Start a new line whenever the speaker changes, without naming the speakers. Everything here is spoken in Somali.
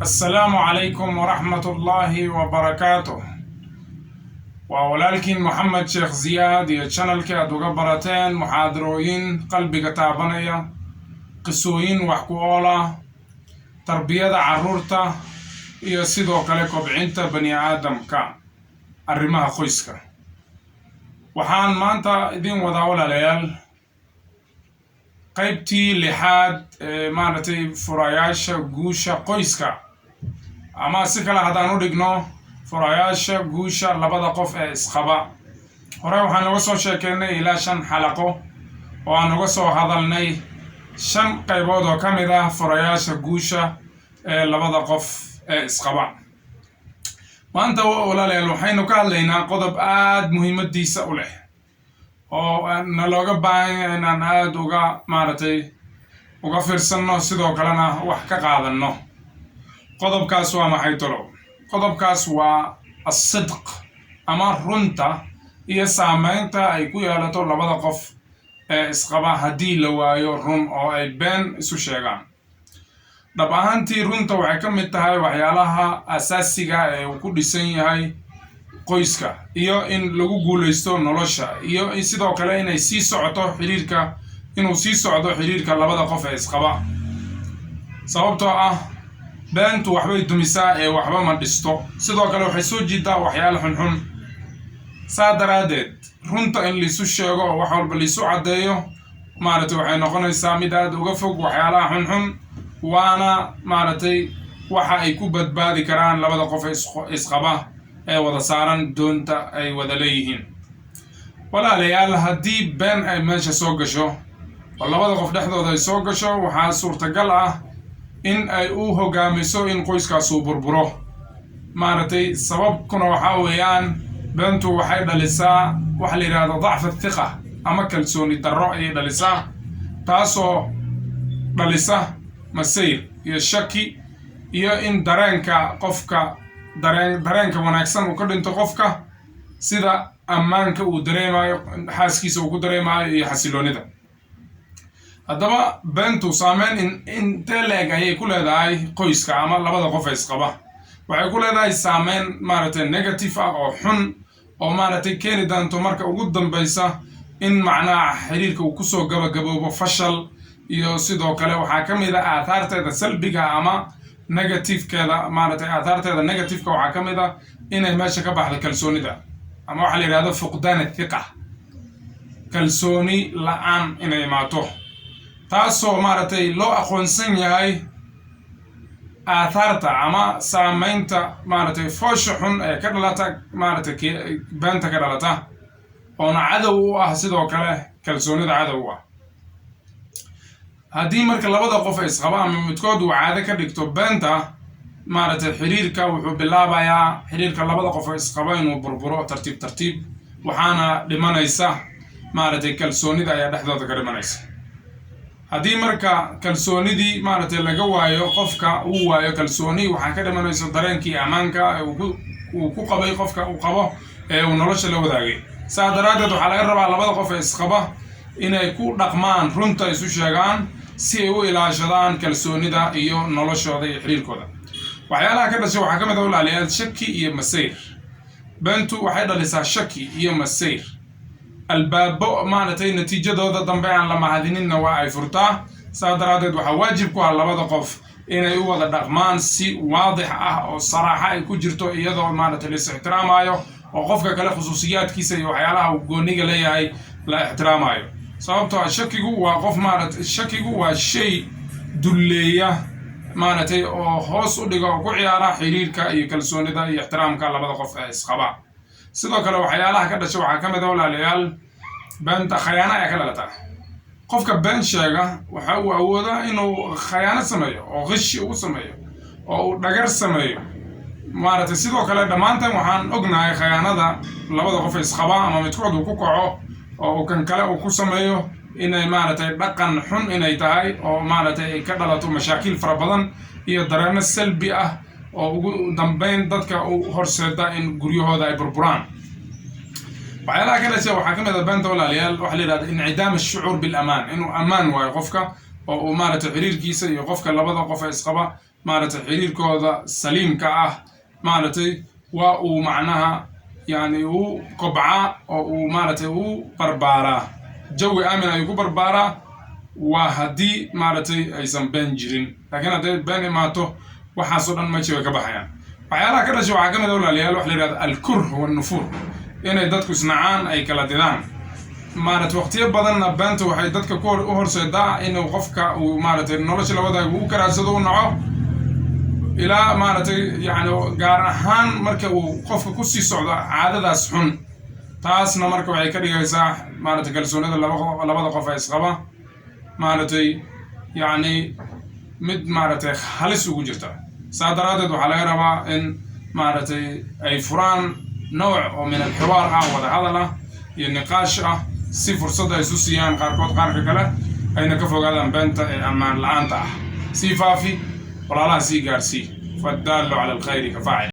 السلام عليكم ورحمة الله وبركاته. وولالكين محمد شيخ زياد يا channel كاد وقبرتين محاضروين قلبي كتابانيا قصوين وحكوولا تربية عرورتا iyo sidoo kale kobcinta bani aadamka arrimaha qoyska. waxaan maanta idin wadaa walaalayaal qaybtii lixaad maaragtay furayaasha guusha qoyska, ama si kale haddaan u dhigno furayaasha guusha labada qof ee isqaba. hore waxaan uga soo sheekeynay ilaa 5 xalaqo oo aan uga soo hadalnay 5 qaybood oo ka mid ah furayaasha guusha ee labada qof ee isqaba. maanta walaalayaal waxaynu ka hadlaynaa qodob aad muhiimadiisa u leh oo nalooga baahan yahay inaan aad uga fiirsanno, sidoo kalena wax ka qaadanno. qodobkaas waa maxay tolo? qodobkaas waa as-sidq ama runta iyo saamaynta ay ku yeelato labada qof ee isqaba haddii la waayo run oo ay been isu sheegaan. dhab ahaantii runta waxay ka mid tahay waxyaalaha asaasiga ee uu ku dhisan yahay qoyska, iyo in lagu guuleysto nolosha, iyo in sidoo kale inay sii socoto inuu sii socdo xiriirka labada qof ee isqaba. sababtoo ah beentu waxbay dumisaa ee waxba ma dhisto, sidoo kale waxay soo jiidaa waxyaalo xunxun. saa daraadeed runta in liisu sheego oo wax walba liisu caddeeyo waxay noqonaysaa mid aad uga fog waxyaalaha xunxun, waana waxa ay ku badbaadi karaan labada qof ee isqaba ee wada saaran doonta ay wada leeyihiin. walaalayaal, haddii been ay meesha soo gasho oo labada qof dhexdooda ay soo gasho, waxaa suurtagal ah in ay u hogaamiso in qoyskaas uu burburo. sababkuna waxaa weeyaan beentu waxay dhalisaa waxa la yidhaahdo dacfa thiqa ama kalsooni darro ayay dhalisaa, taasoo dhalisa masayr iyo shaki, iyo in dareenka wanaagsan uu ka dhinto qofka, sida ammaanka uu dareemayo, xaaskiisa uu ku dareemayo, iyo xasiloonida. haddaba beentu saameyn intee leeg ayay ku leedahay qoyska ama labada qof ee isqaba? waxay ku leedahay saameyn negative ah oo xun, oo keeni doonto marka ugu dambaysa in xiriirka uu kusoo gabagaboobo fashal, iyo sidoo kale waxaa ka mid ah aahaarteeda salbiga ama negative-keeda. aahaarteeda negative-ka waxaa ka mid ah inay meesha ka baxdo kalsoonida, ama waxa la yidhahdo fuqdaan athiqa, kalsooni la-aan inay imaato, taasoo loo aqoonsan yahay aahaarta ama saamaynta foosha xun ee ka dhalata beenta ka dhalata, oona cadow u ah sidoo kale kalsoonida cadow u ah. haddii marka labada qof ay isqaba ama midkood uu caado ka dhigto beenta, xiriirka wuxuu bilaabayaa xiriirka labada qof ee isqaba inuu burburo tartiib tartiib, waxaana dhimanaysa kalsoonida ayaa dhexdooda ka dhimanaysa. haddii marka kalsoonidii laga waayo, qofka uu waayo kalsooni, waxaa ka dhimanayso dareenkii ammaanka uu ku qabay qofka uu qabo ee uu nolosha la wadaagay. saa daraadeed waxaa laga rabaa labada qof ee isqaba inay ku dhaqmaan runta isu sheegaan si ay u ilaashadaan kalsoonida iyo noloshooda iyo xiriirkooda. waxyaalaha ka dhashay waxaa ka mid ah walaalayaal shaki iyo masayr. beentu waxay dhalisaa shaki iyo masayr, albaabo natiijadooda dambe aan la mahadininna waa ay furtaa. saa daraadeed waxaa waajib ku ah labada qof inay u wada dhaqmaan si waadix ah oo saraaxa ay ku jirto, iyadoo lais ixtiraamayo, oo qofka kale khusuusiyaadkiisa iyo waxyaalaha uu gooniga leeyahay la ixtiraamayo. sababtoo ah shakigu waa shay dulleeya oo hoos u dhiga oo ku ciyaara xiriirka iyo kalsoonida iyo ixtiraamka labada qof ee isqaba. sidoo kale waxyaalaha ka dhasha waxaa ka mid ah walaalayaal beenta khayaano ayaa ka dhalataa. qofka been sheega waxa uu awoodaa inuu khayaano sameeyo, oo qishi uu sameeyo, oo uu dhagar sameeyo. sidoo kale dhammaantan waxaan ognahay khayaanada labada qof ee isqaba ama midkood uu ku kaco oo uu kan kale uu ku sameeyo inay dhaqan xun inay tahay, oo ay ka dhalato mashaakil fara badan iyo dareeno salbi ah oo ugu dambeyn dadka u horseeda in guryahooda ay burburaan. waxyaalaha ka dhashay waxaa ka mid ah beenta walaalayaal waxa la yidhahda incidaam ashucuur bilamaan, inuu ammaan waayo qofka oo uu xiriirkiisa iyo qofka labada qof ee isqaba maaragtay xiriirkooda saliimka ah maaragtay waa uu macnaha yani uu kobcaa oo uu maaragtay uu barbaaraa jawi aamin ayuu ku barbaaraa waa haddii maaragtay aysan been jirin laakiin hadday been imaato waxaasoo dhan meeshii way ka baxayaan waxyaalaha ka dhashay waxaa ka mid a walaalayaal waxa la yidhahda alkurh walnufuur inay dadku isnacaan ay kala didaan maaragtay waqtiyo badanna beenta waxay dadka u horseedaa inuu qofka uu maaragtay nolosha labadaaga uu karaadsado u naco ilaa maaragtay yani gaar ahaan marka uu qofka kusii socdo caadadaas xun taasna marka waxay ka dhigaysaa maaragtay kalsoonida labada qof ee isqaba maaragtay yani mid maaragtay halis ugu jirta saa daraadeed waxaa laga rabaa in maaragtay ay furaan nooc oo min alxiwaar ah wada hadal ah iyo niqaash ah si fursad ay isu siiyaan qaarkood qaarka kale ayna ka fogaadaan beenta ee ammaan la-aanta ah sii faafi walaalaha sii gaarsii fadaallu cala alkhayri ka faacil